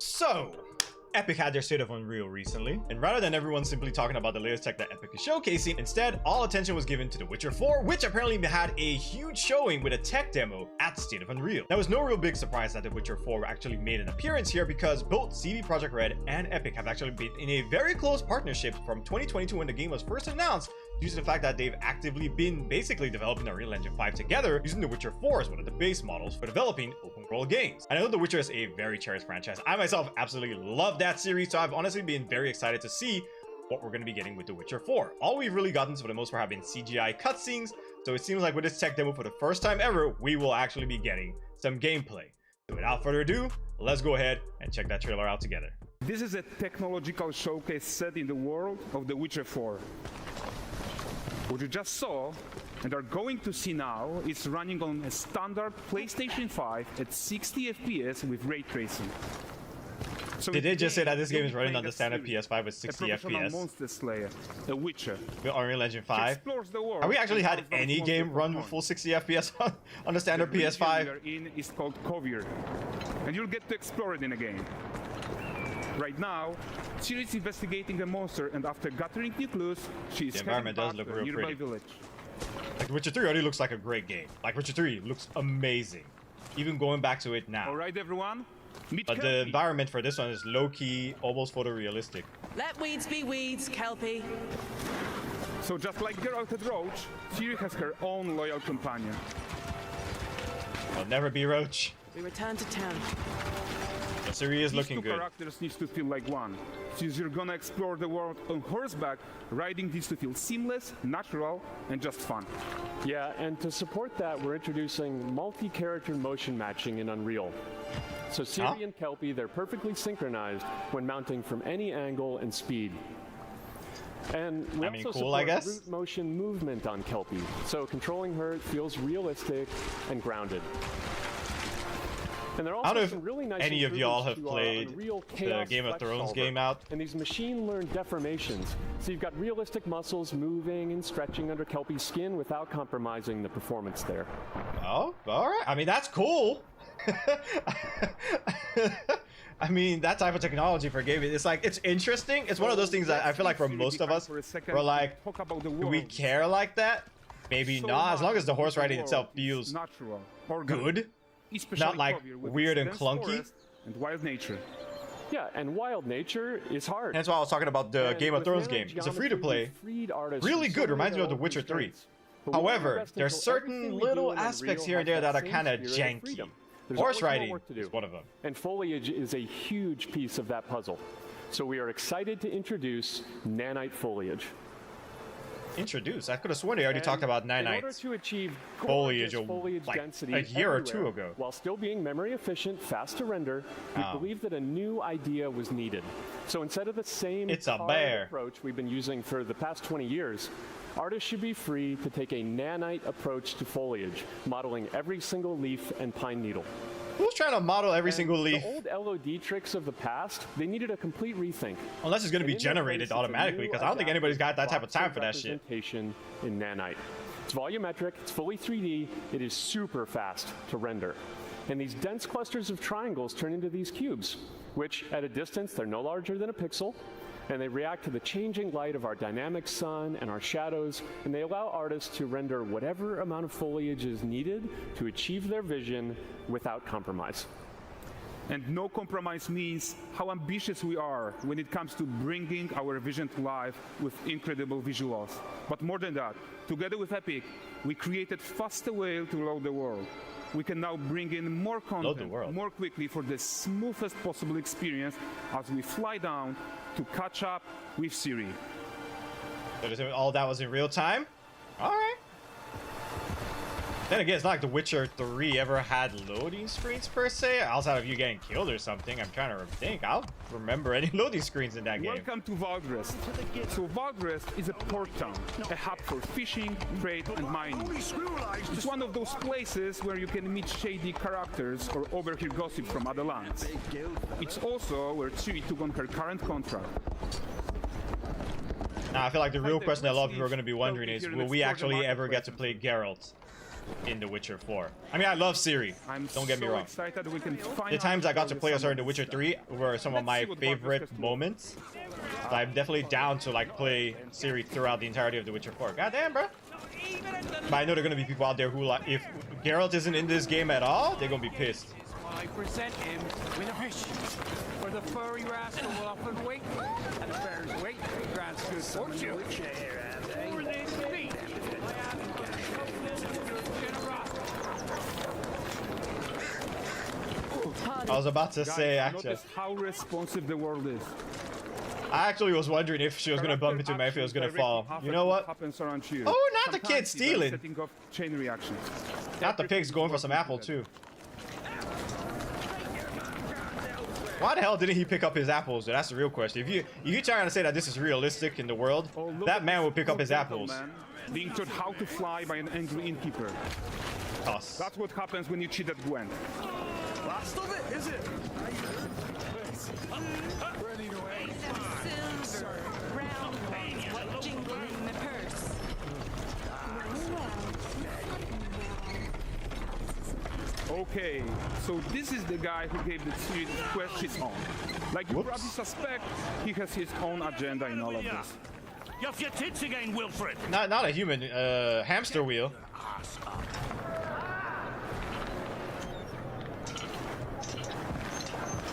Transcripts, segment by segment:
So, Epic had their State of Unreal recently, and rather than everyone simply talking about the latest tech that Epic is showcasing, instead, all attention was given to The Witcher 4, which apparently had a huge showing with a tech demo at State of Unreal. Now, it was no real big surprise that The Witcher 4 actually made an appearance here because both CD Projekt Red and Epic have actually been in a very close partnership from 2022 when the game was first announced, due to the fact that they've actively been basically developing Unreal Engine 5 together, using The Witcher 4 as one of the base models for developing open world games. And I know The Witcher is a very cherished franchise. I myself absolutely love that series, so I've honestly been very excited to see what we're going to be getting with The Witcher 4. All we've really gotten for the most part have been CGI cutscenes, so it seems like with this tech demo for the first time ever, we will actually be getting some gameplay. So without further ado, let's go ahead and check that trailer out together. This is a technological showcase set in the world of The Witcher 4. What you just saw and are going to see now is running on a standard PlayStation 5 at 60 FPS with ray tracing. So Did they just say that this game is running on the standard PS5 with 60 FPS? Monster slayer, a Witcher. With Unreal Engine 5? Have we actually had any game run with full 60 FPS on the standard PS5? The region we are in is called Kovir, and you'll get to explore it in a game. Right now, Ciri is investigating a monster, and after gathering new clues, she is The environment does look real nearby pretty. Village. Like, Witcher 3 already looks like a great game. Like, Witcher 3 looks amazing. Even going back to it now. All right, everyone. Meet But the Kelpie. environment for this one is low-key, almost photorealistic. Let weeds be weeds, Kelpie. So just like Geralt and Roach, Ciri has her own loyal companion. I'll never be Roach. We return to town. But Ciri is looking These two good. characters need to feel like one. Since you're gonna explore the world on horseback, riding needs to feel seamless, natural, and just fun. Yeah, and to support that, we're introducing multi-character motion matching in Unreal. So Ciri and Kelpie, they're perfectly synchronized when mounting from any angle and speed. And we also cool, I support guess. root motion movement on Kelpie, so controlling her feels realistic and grounded. And there are I also don't know some if really nice any of y'all have improvements to our played Unreal the Chaos Game of Flex Thrones Solver. game out. And these machine-learned deformations. So you've got realistic muscles moving and stretching under Kelpie's skin without compromising the performance there. Oh, alright. I mean, that's cool. I mean, that type of technology for gaming, it's like, it's interesting. It's one of those things that I feel like for most of us, we're like, do we care like that? Maybe not, as long as the horse riding itself feels natural, good. Not like weird and clunky. And wild nature. Yeah, and wild nature is hard. That's why I was talking about the And Game of with Thrones nano game. It's a geometry, free-to-play. we freed artists Really from good, some of reminds me their of The own Witcher 3. constraints. But we won't However, rest there's until certain everything we little do in aspects Unreal here and has there that are same kind of spirit janky. freedom. There's Horse always more riding work to do. is one of them. And foliage is a huge piece of that puzzle. So we are excited to introduce nanite foliage. Introduced. I could have sworn they already And talked about in order nanites. to achieve Foliage gorgeous foliage like density a year or two everywhere, ago. while still being memory efficient, fast to render, we believe that a new idea was needed. So instead of the same It's a carved bear. approach we've been using for the past 20 years, artists should be free to take a nanite approach to foliage, modeling every single leaf and pine needle. Who's trying to model every And single leaf? The old LOD tricks of the past, they needed a complete rethink. Unless it's going to be And in their place, generated it's a automatically, new because I don't think adaptive anybody's got that type of time for that voxel shit. representation in nanite. It's volumetric, it's fully 3D, it is super fast to render. And these dense clusters of triangles turn into these cubes, which at a distance, they're no larger than a pixel, and they react to the changing light of our dynamic sun and our shadows, and they allow artists to render whatever amount of foliage is needed to achieve their vision without compromise. And no compromise means how ambitious we are when it comes to bringing our vision to life with incredible visuals. But more than that, together with Epic, we created faster way to load the world. We can now bring in more content more quickly for the smoothest possible experience as we fly down to catch up with Ciri. So all that was in real time? Alright. Then again, it's not like The Witcher 3 ever had loading screens per se, outside of you getting killed or something. I'm trying to think. I don't remember any loading screens in that game. Welcome to Valdrest. So Valdrest is a port town, a hub for fishing, trade, and mining. It's one of those places where you can meet shady characters or overhear gossip from other lands. It's also where Ciri took on her current contract. Now, I feel like the real question that a lot of people are going to be wondering is, will we actually ever get to play Geralt? in The Witcher 4. I mean, I love Ciri. Don't get me wrong. Excited we can The times I got to play as her in The Witcher 3 were some of my favorite moments. So I'm definitely down to like play Ciri throughout the entirety of The Witcher 4. God damn, bro. But I know there are gonna be people out there who like, if Geralt isn't in this game at all, they're gonna be pissed. I present him with a fish. For the furry rascal will often wait, and bears wait grants good fortune. I was about to say, actually, notice how responsive the world is. I actually was wondering if she was gonna bump into me, if it was gonna fall. You know what? Oh, not the kid stealing. Chain reactions. Not the pig's going for some apple too. Why the hell didn't he pick up his apples? That's the real question. If you trying to say that this is realistic in the world, that man will pick up his apples. Being taught how to fly by an angry innkeeper. Toss. That's what happens when you cheat at Gwent. Last of it, is it? Silver, round ones, what jingle in the purse. Okay, so this is the guy who gave the Ciri quest his own. Like you probably suspect, he has his own agenda in all of this. You're off your tits again, Wilfred. Not a human, hamster wheel.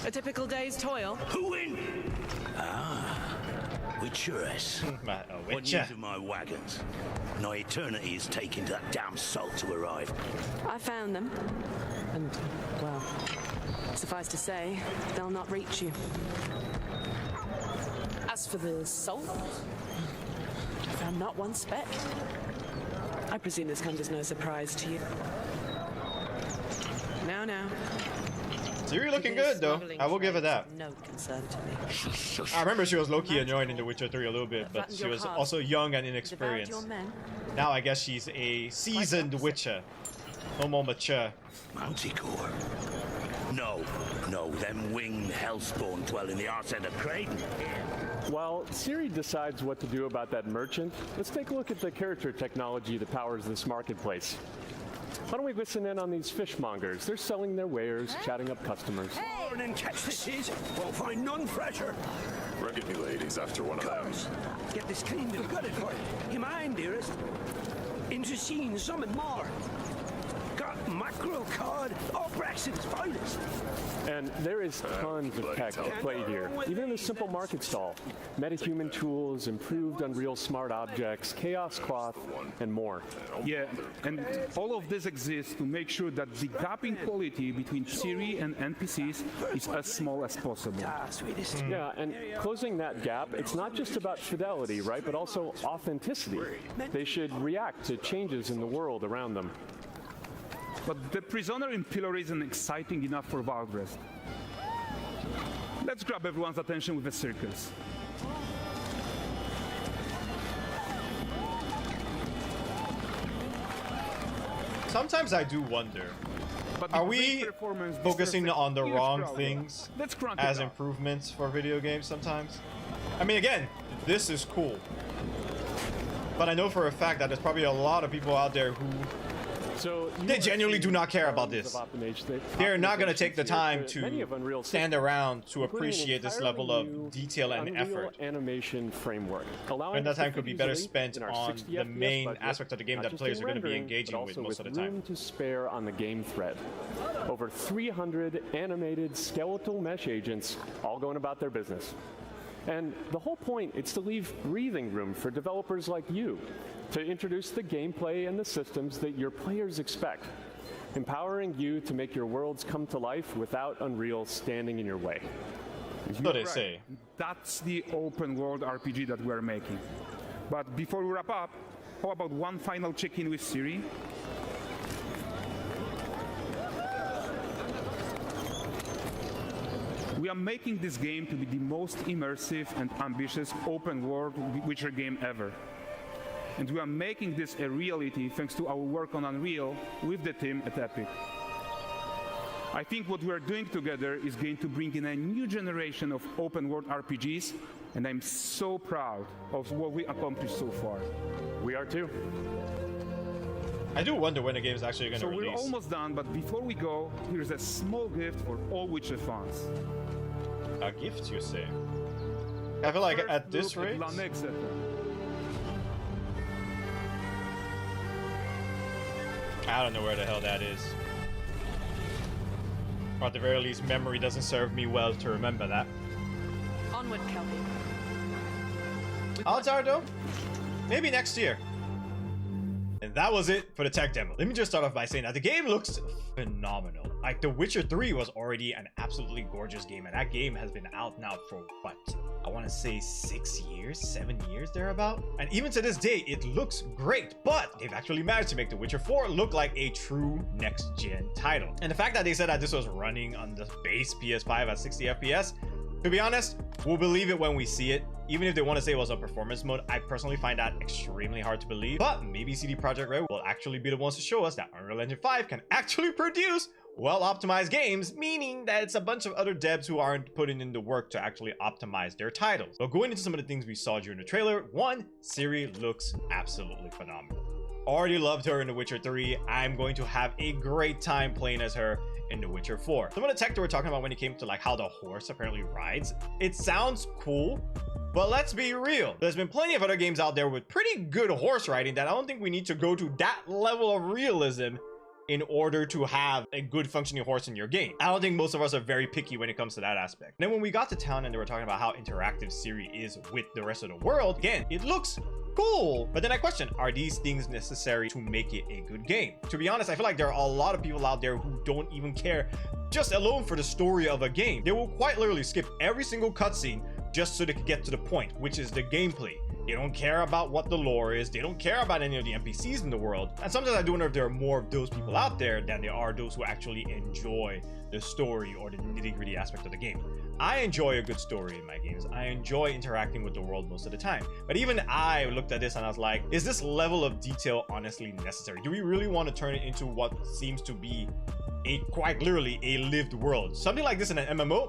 A typical day's toil. Who in? Witcheress. What news of my wagons? No eternity is taking that damn salt to arrive. I found them. And, well, suffice to say, they'll not reach you. As for the salt, I found not one speck. I presume this comes as no surprise to you. Now. Ciri looking good though. I will give her that. No concern to me. I remember she was low-key annoying in The Witcher 3 a little bit, but she was also young and inexperienced. Now I guess she's a seasoned witcher. No more mature. Manticore. No, them winged hellspawn dwell in the arse end of Creighton. While Ciri decides what to do about that merchant, let's take a look at the character technology that powers this marketplace. Why don't we listen in on these fishmongers? They're selling their wares, chatting up customers. Morning, catch fishes. Won't find none fresher. Forget me, ladies, after one of those. Get this cleaned and gutted for you. You mind, dearest? Into seeing something more. Got mackerel, cod, all Brexit's finest. And there is tons of tech at play here. Even in this simple market stall. Metahuman tools, improved Unreal Smart Objects, Chaos Cloth, and more. Yeah, and all of this exists to make sure that the gap in quality between Ciri and NPCs is as small as possible. Sweetest. Yeah, and closing that gap, it's not just about fidelity, right, but also authenticity. They should react to changes in the world around them. But the prisoner in pillory isn't exciting enough for Valdres. Let's grab everyone's attention with a circus. Sometimes I do wonder, But are the we great performance focusing deserves a on the huge wrong crowd. things Let's crank it as up. improvements for video games sometimes? I mean, again, this is cool. But I know for a fact that there's probably a lot of people out there who So they genuinely do not care about this. They're not going to take the time to stand around to appreciate this level of detail and effort. Animation framework. And that time could be better spent on the main aspect of the game that players are going to be engaging with most of the time. Room to spare on the game thread. Over 300 animated skeletal mesh agents all going about their business. And the whole point is to leave breathing room for developers like you to introduce the gameplay and the systems that your players expect, empowering you to make your worlds come to life without Unreal standing in your way. So they say. That's the open world RPG that we're making. But before we wrap up, how about one final check-in with Ciri? We are making this game to be the most immersive and ambitious open world Witcher game ever. And we are making this a reality thanks to our work on Unreal with the team at Epic. I think what we are doing together is going to bring in a new generation of open world RPGs, and I'm so proud of what we accomplished so far. We are too. I do wonder when the game is actually going to So we're release. almost done, but before we go, here's a small gift for all Witcher fans. A gift, you say? I feel like at this Look rate... La Nexeta. I don't know where the hell that is. Or at the very least, memory doesn't serve me well to remember that. Onward, Kelby. Odds are though, maybe next year. And that was it for the tech demo. Let me just start off by saying that the game looks phenomenal. Like, The Witcher 3 was already an absolutely gorgeous game, and that game has been out now for what? I want to say 6 years, 7 years thereabout. And even to this day, it looks great, but they've actually managed to make The Witcher 4 look like a true next-gen title. And the fact that they said that this was running on the base PS5 at 60 FPS, to be honest, we'll believe it when we see it. Even if they want to say it was a performance mode, I personally find that extremely hard to believe. But maybe CD Projekt Red will actually be the ones to show us that Unreal Engine 5 can actually produce well-optimized games, meaning that it's a bunch of other devs who aren't putting in the work to actually optimize their titles. But going into some of the things we saw during the trailer, one, Ciri looks absolutely phenomenal. Already loved her in The Witcher 3. I'm going to have a great time playing as her in The Witcher 4. Some of the tech that we're talking about when it came to like how the horse apparently rides, it sounds cool, but let's be real. There's been plenty of other games out there with pretty good horse riding that I don't think we need to go to that level of realism in order to have a good functioning horse in your game. I don't think most of us are very picky when it comes to that aspect. Then when we got to town and they were talking about how interactive Ciri is with the rest of the world, again, it looks cool. But then I question, are these things necessary to make it a good game? To be honest, I feel like there are a lot of people out there who don't even care just alone for the story of a game. They will quite literally skip every single cutscene just so they can get to the point, which is the gameplay. They don't care about what the lore is. They don't care about any of the NPCs in the world. And sometimes I do wonder if there are more of those people out there than there are those who actually enjoy the story or the nitty-gritty aspect of the game. I enjoy a good story in my games. I enjoy interacting with the world most of the time. But even I looked at this and I was like, is this level of detail honestly necessary? Do we really want to turn it into what seems to be quite literally a lived world? Something like this in an MMO?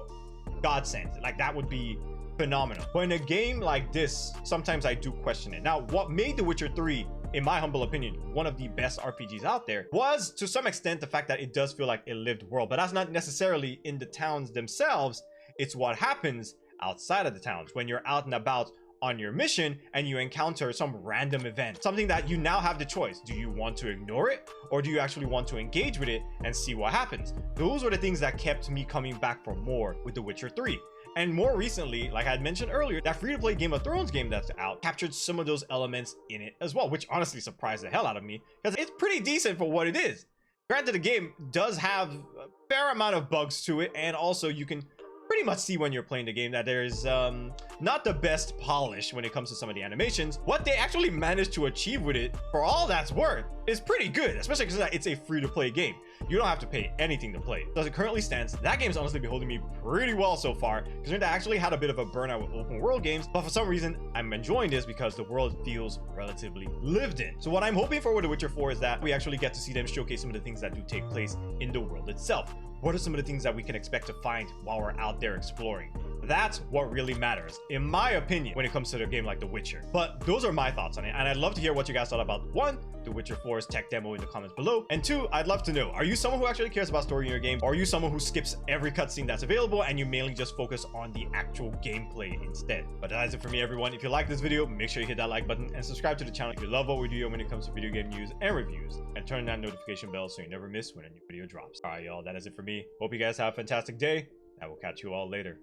Godsend. Like, that would be phenomenal. But in a game like this, sometimes I do question it. Now, what made The Witcher 3, in my humble opinion, one of the best RPGs out there was, to some extent, the fact that it does feel like a lived world. But that's not necessarily in the towns themselves. It's what happens outside of the towns when you're out and about on your mission and you encounter some random event, something that you now have the choice. Do you want to ignore it, or do you actually want to engage with it and see what happens? Those were the things that kept me coming back for more with The Witcher 3. And more recently, like I had mentioned earlier, that free-to-play Game of Thrones game that's out captured some of those elements in it as well, which honestly surprised the hell out of me because it's pretty decent for what it is. Granted, the game does have a fair amount of bugs to it, and also you can pretty much see when you're playing the game that there's not the best polish when it comes to some of the animations. What they actually managed to achieve with it, for all that's worth, is pretty good, especially because it's a free-to-play game. You don't have to pay anything to play. As it currently stands, that game's honestly been holding me pretty well so far, considering that I actually had a bit of a burnout with open world games, but for some reason, I'm enjoying this because the world feels relatively lived in. So what I'm hoping for with The Witcher 4 is that we actually get to see them showcase some of the things that do take place in the world itself. What are some of the things that we can expect to find while we're out there exploring? That's what really matters, in my opinion, when it comes to a game like The Witcher. But those are my thoughts on it, and I'd love to hear what you guys thought about, one, The Witcher 4's tech demo in the comments below, and two, I'd love to know, are you someone who actually cares about story in your game, or are you someone who skips every cutscene that's available and you mainly just focus on the actual gameplay instead? But that is it for me, everyone. If you like this video, make sure you hit that like button and subscribe to the channel if you love what we do when it comes to video game news and reviews, and turn that notification bell so you never miss when a new video drops. All right, y'all, that is it for me. Hope you guys have a fantastic day. I will catch you all later.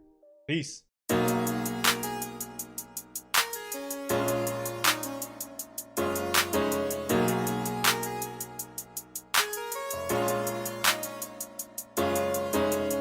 Peace.